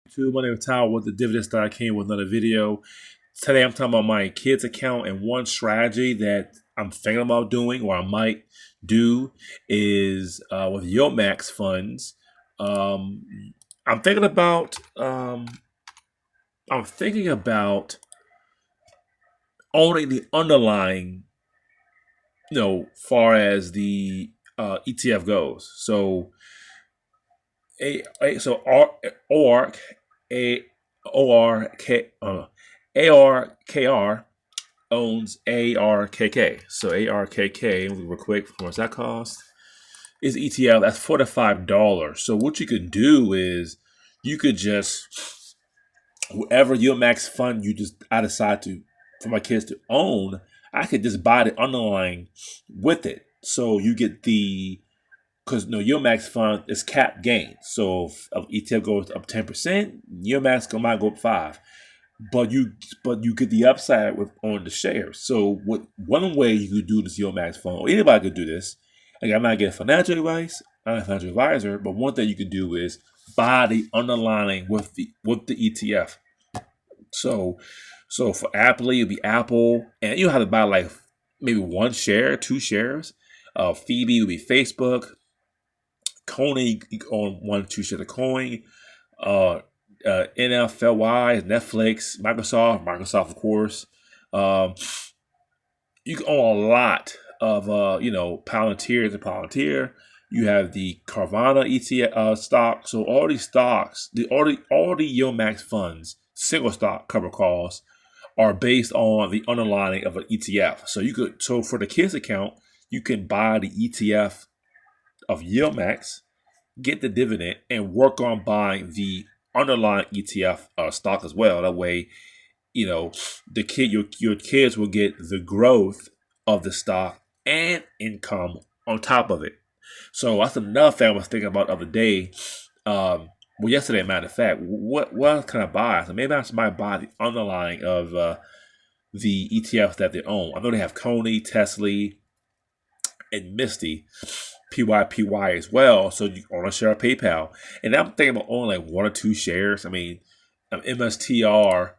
My name is Tyler with the Dividend Stock. I came with another video. Today I'm talking about my kids account, and one strategy that I'm thinking about doing or I might do is with Yomax funds. Um, I'm thinking about owning the underlying, far as the ETF goes. So so ORC a ORK ARKR owns ARKK. So ARKK, real quick, how much that cost? Is ETF that's $45. So what you could do is you could just whoever your max fund I decide to for my kids to own, I could just buy the underlying with it. So you get the because no, your max fund is cap gain. So if ETF goes up 10%, your max might go up 5. But you get the upside with on the shares. So what one way you could do this your max fund, or anybody could do this. Like I'm not getting financial advice, I'm not a financial advisor, but one thing you could do is buy the underlying with the ETF. So for Apple, it'll be Apple, and you have to buy like maybe one share, two shares. Phoebe will be Facebook. Coney on one two share of coin. Uh, NFLY, Netflix, Microsoft of course. Um, you can own a lot of Palantir is a Palantir. You have the Carvana ETF stock. So all these stocks, all the Yomax funds, single stock cover calls are based on the underlying of an ETF. So for the kids account, you can buy the ETF of Yomax, get the dividend, and work on buying the underlying ETF stock as well. That way, your kids will get the growth of the stock and income on top of it. So that's another thing I was thinking about the other day. Yesterday, matter of fact, what can I buy? So maybe I might buy the underlying of the ETFs that they own. I know they have Coney, Tesla, and Misty, PYPY as well. So you own a share of PayPal, and I'm thinking about owning like one or two shares. I mean, MSTR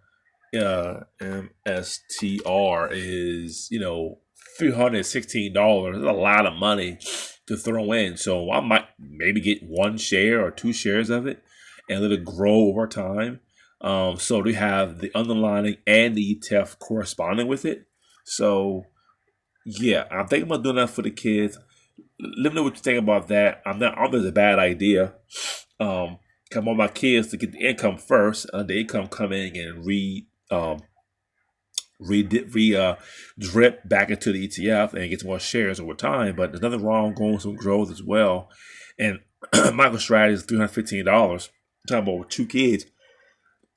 MSTR is, $316. That's a lot of money to throw in. So I might maybe get one share or two shares of it and let it grow over time. So they have the underlying and the ETF corresponding with it. So yeah, I'm thinking about doing that for the kids. Let me know what you think about that. I'm just a bad idea. I want my kids to get the income first, the income coming and drip back into the ETF and get more shares over time. But there's nothing wrong going some growth as well. And MicroStrategy is $315. I'm talking about with two kids,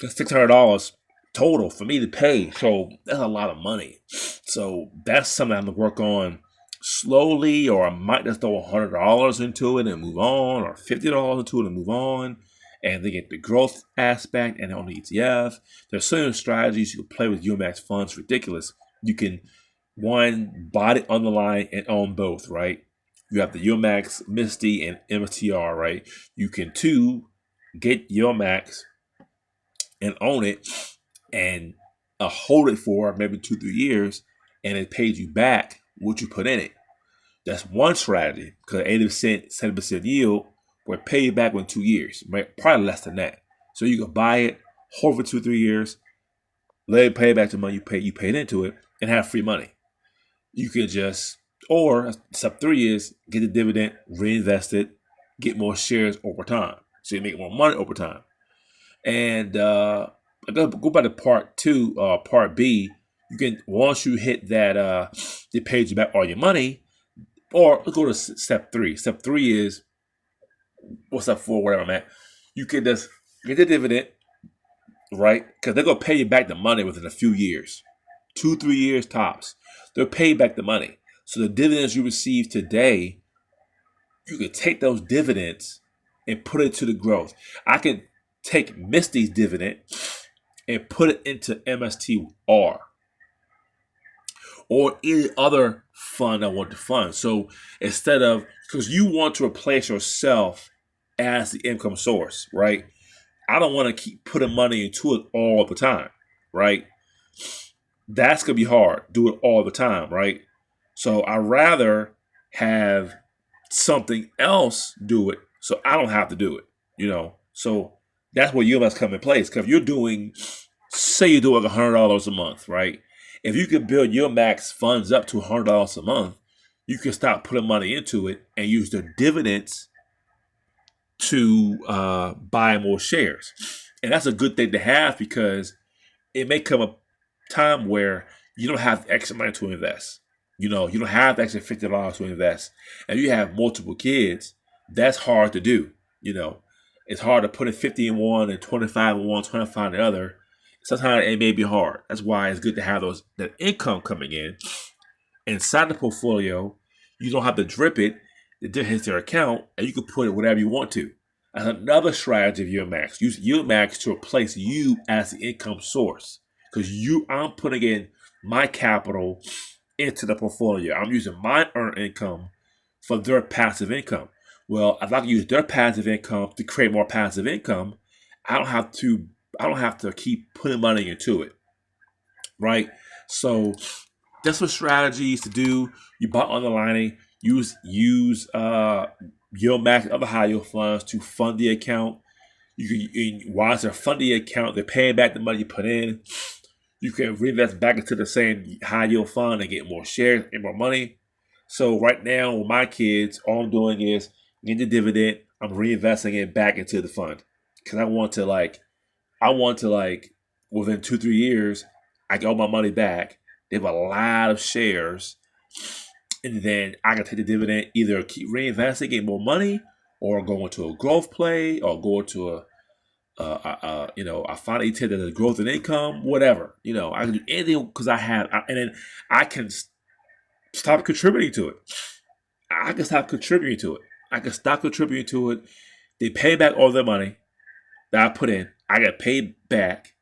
that's $600 total for me to pay. So that's a lot of money. So that's something I'm gonna work on slowly, or I might just throw $100 into it and move on, or $50 into it and move on. And they get the growth aspect and on the ETF. There's certain strategies you can play with UMax funds. Ridiculous. You can one buy the underlying and own both, right? You have the UMax, Misty, and MTR, right? You can two get UMax and own it and hold it for maybe 2 3 years, and it pays you back what you put in it. That's one strategy because 80%, 70% yield will pay you back in 2 years, probably less than that. So you can buy it, hold for 2 3 years, let it pay back the money you paid into it, and have free money. You could just, or step 3 is get the dividend, reinvest it, get more shares over time, so you make more money over time. And I go back to part B. You can once you hit that, it pays you back all your money. Or let's go to step 3. Step 3 is what's step 4, whatever I'm at. You can just get the dividend, right? Because they're gonna pay you back the money within a few years, 2 3 years tops. They'll pay you back the money. So the dividends you receive today, you can take those dividends and put it to the growth. I can take Misty's dividend and put it into MSTR or any other fund I want to fund. So instead of, because you want to replace yourself as the income source, right? I don't want to keep putting money into it all the time, right? That's gonna be hard. Do it all the time, right? So I rather have something else do it, so I don't have to do it. So that's where UMax come in place. Because if you're doing, say, you're doing $100 a month, right? If you can build your max funds up to $100 a month, you can stop putting money into it and use the dividends to buy more shares. And that's a good thing to have because it may come a time where you don't have extra money to invest. You don't have the extra $50 to invest. And you have multiple kids, that's hard to do. It's hard to put in 50 in one and 25 in one, 25 in the other. Sometimes it may be hard. That's why it's good to have that income coming in inside the portfolio. You don't have to drip it. It hits their account, and you can put it whatever you want to. That's another strategy of UMax. Use UMax to replace you as the income source. Because I'm putting in my capital into the portfolio. I'm using my earned income for their passive income. Well, if I can use their passive income to create more passive income, I don't have to keep putting money into it. Right? So that's what strategies to do. You buy underlining, use UMax, other high yield funds to fund the account. While they're funding the account, they're paying back the money you put in. You can reinvest back into the same high yield fund and get more shares and more money. So right now with my kids, all I'm doing is getting the dividend. I'm reinvesting it back into the fund because I want to within 2-3 years, I get all my money back. They have a lot of shares, and then I can take the dividend, either keep reinvesting, get more money, or go into a growth play, or go into I find a tend to growth in income, whatever. I can do anything because and then I can stop contributing to it. I can stop contributing to it. They pay back all their money that I put in. I get paid back,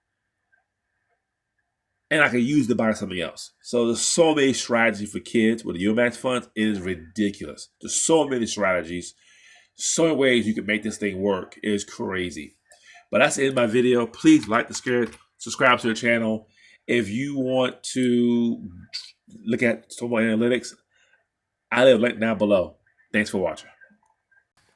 and I can use to buy something else. So there's so many strategies for kids with the UMax funds. It is ridiculous. There's so many strategies, so many ways you can make this thing work. It is crazy. But that's the end of my video. Please like, subscribe to the channel. If you want to look at some more analytics, I leave a link down below. Thanks for watching.